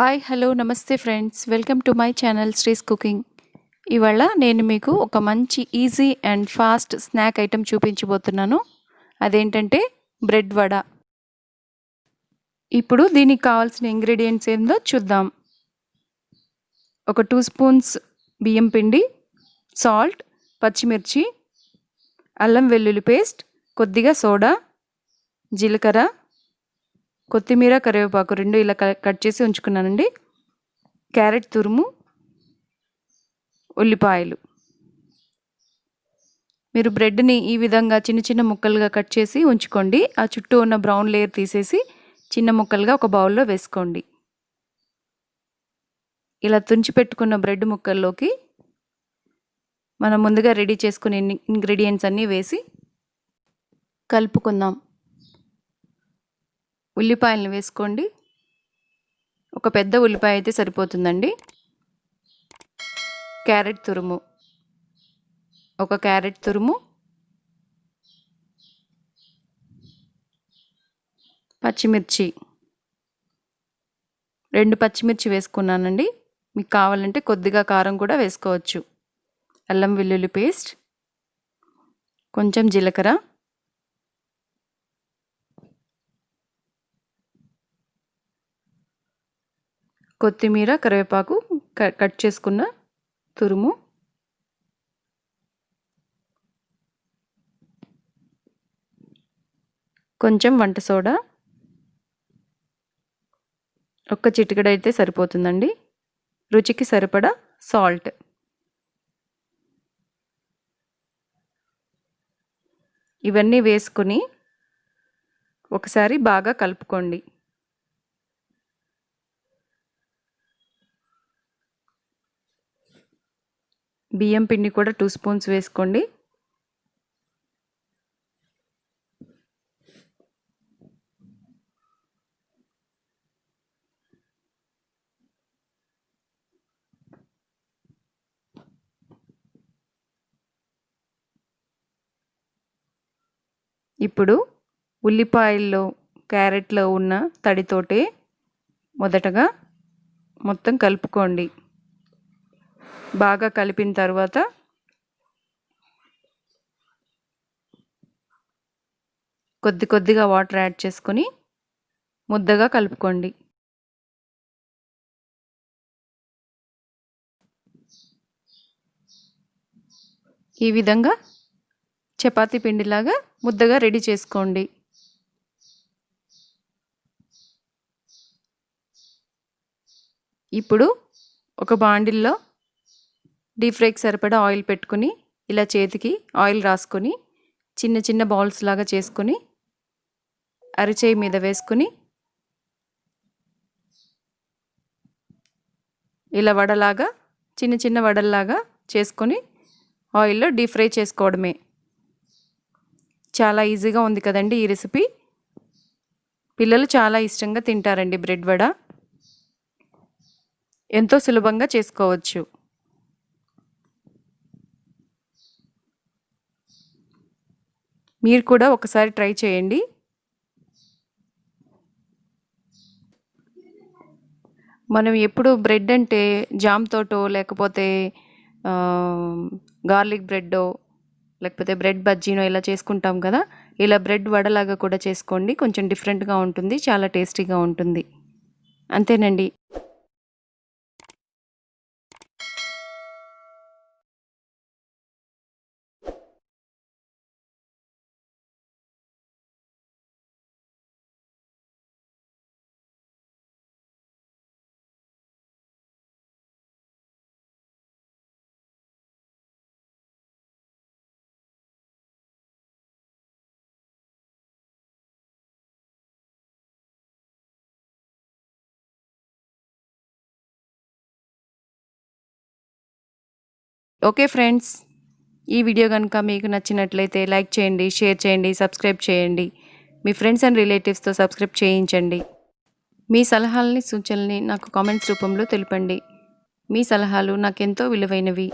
Hi hello నమస్తే friends, welcome to my channel శ్రీస్ cooking. ఇవాళ నేను మీకు ఒక మంచి easy and fast snack item చూపించబోతున్నాను. అదేంటంటే బ్రెడ్ వడ. ఇప్పుడు దీనికి కావాల్సిన ఇంగ్రీడియంట్స్ ఏందో చూద్దాం. ఒక 2 స్పూన్స్ బియ్యం పిండి, సాల్ట్, పచ్చిమిర్చి, అల్లం వెల్లుల్లి పేస్ట్, కొద్దిగా సోడా, జీలకర్ర, కొత్తిమీర, కరివేపాకు 2 ఇలా కట్ చేసి ఉంచుకున్నానండి. క్యారెట్ తురుము, ఉల్లిపాయలు. మీరు బ్రెడ్ని ఈ విధంగా చిన్న చిన్న ముక్కలుగా కట్ చేసి ఉంచుకోండి. ఆ చుట్టూ ఉన్న బ్రౌన్ లేయర్ తీసేసి చిన్న ముక్కలుగా ఒక బౌల్లో వేసుకోండి. ఇలా తుంచి పెట్టుకున్న బ్రెడ్ ముక్కల్లోకి మనం ముందుగా రెడీ చేసుకునే ఇంగ్రీడియంట్స్ అన్నీ వేసి కలుపుకుందాం. ఉల్లిపాయలను వేసుకోండి. ఒక పెద్ద ఉల్లిపాయ అయితే సరిపోతుందండి. క్యారెట్ తురుము, ఒక క్యారెట్ తురుము, పచ్చిమిర్చి 2 పచ్చిమిర్చి వేసుకున్నానండి. మీకు కావాలంటే కొద్దిగా కారం కూడా వేసుకోవచ్చు. అల్లం వెల్లుల్లి పేస్ట్, కొంచెం జీలకర్ర, కొత్తిమీర, కరివేపాకు కట్ చేసుకున్న తురుము, కొంచెం వంట సోడా, ఒక్క చిటికెడు అయితే సరిపోతుందండి. రుచికి సరిపడా సాల్ట్. ఇవన్నీ వేసుకుని ఒకసారి బాగా కలుపుకోండి. బియ్యం పిండి కూడా 2 స్పూన్స్ వేసుకోండి. ఇప్పుడు ఉల్లిపాయల్లో, క్యారెట్లో ఉన్న తడితోటే మొదటగా మొత్తం కలుపుకోండి. బాగా కలిపిన తర్వాత కొద్దిగా వాటర్ యాడ్ చేసుకొని ముద్దగా కలుపుకోండి. ఈ విధంగా చపాతీ పిండిలాగా ముద్దగా రెడీ చేసుకోండి. ఇప్పుడు ఒక బాండిల్లో డీప్ ఫ్రైకి సరిపడా ఆయిల్ పెట్టుకుని ఇలా చేతికి ఆయిల్ రాసుకొని చిన్న చిన్న బాల్స్ లాగా చేసుకొని అరిచేయి మీద వేసుకుని ఇలా వడలాగా చిన్న చిన్న వడల్లాగా చేసుకొని ఆయిల్లో డీప్ ఫ్రై చేసుకోవడమే. చాలా ఈజీగా ఉంది కదండి ఈ రెసిపీ. పిల్లలు చాలా ఇష్టంగా తింటారండి బ్రెడ్ వడ. ఎంతో సులభంగా చేసుకోవచ్చు. మీరు కూడా ఒకసారి ట్రై చేయండి. మనం ఎప్పుడు బ్రెడ్ అంటే జామ్ తోటో లేకపోతే గార్లిక్ బ్రెడ్డో లేకపోతే బ్రెడ్ బజ్జీనో ఇలా చేసుకుంటాం కదా. ఇలా బ్రెడ్ వడలాగా కూడా చేసుకోండి. కొంచెం డిఫరెంట్గా ఉంటుంది, చాలా టేస్టీగా ఉంటుంది. అంతేనండి. ఓకే ఫ్రెండ్స్, ఈ వీడియో కనుక మీకు నచ్చినట్లయితే లైక్ చేయండి, షేర్ చేయండి, సబ్స్క్రైబ్ చేయండి. మీ ఫ్రెండ్స్ అండ్ రిలేటివ్స్తో సబ్స్క్రైబ్ చేయించండి. మీ సలహాలని, సూచనల్ని నాకు కామెంట్స్ రూపంలో తెలపండి. మీ సలహాలు నాకెంతో విలువైనవి.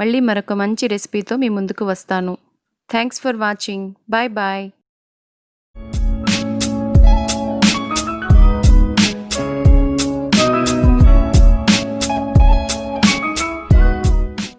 మళ్ళీ మరొక మంచి రెసిపీతో మీ ముందుకు వస్తాను. Thanks for watching. Bye bye.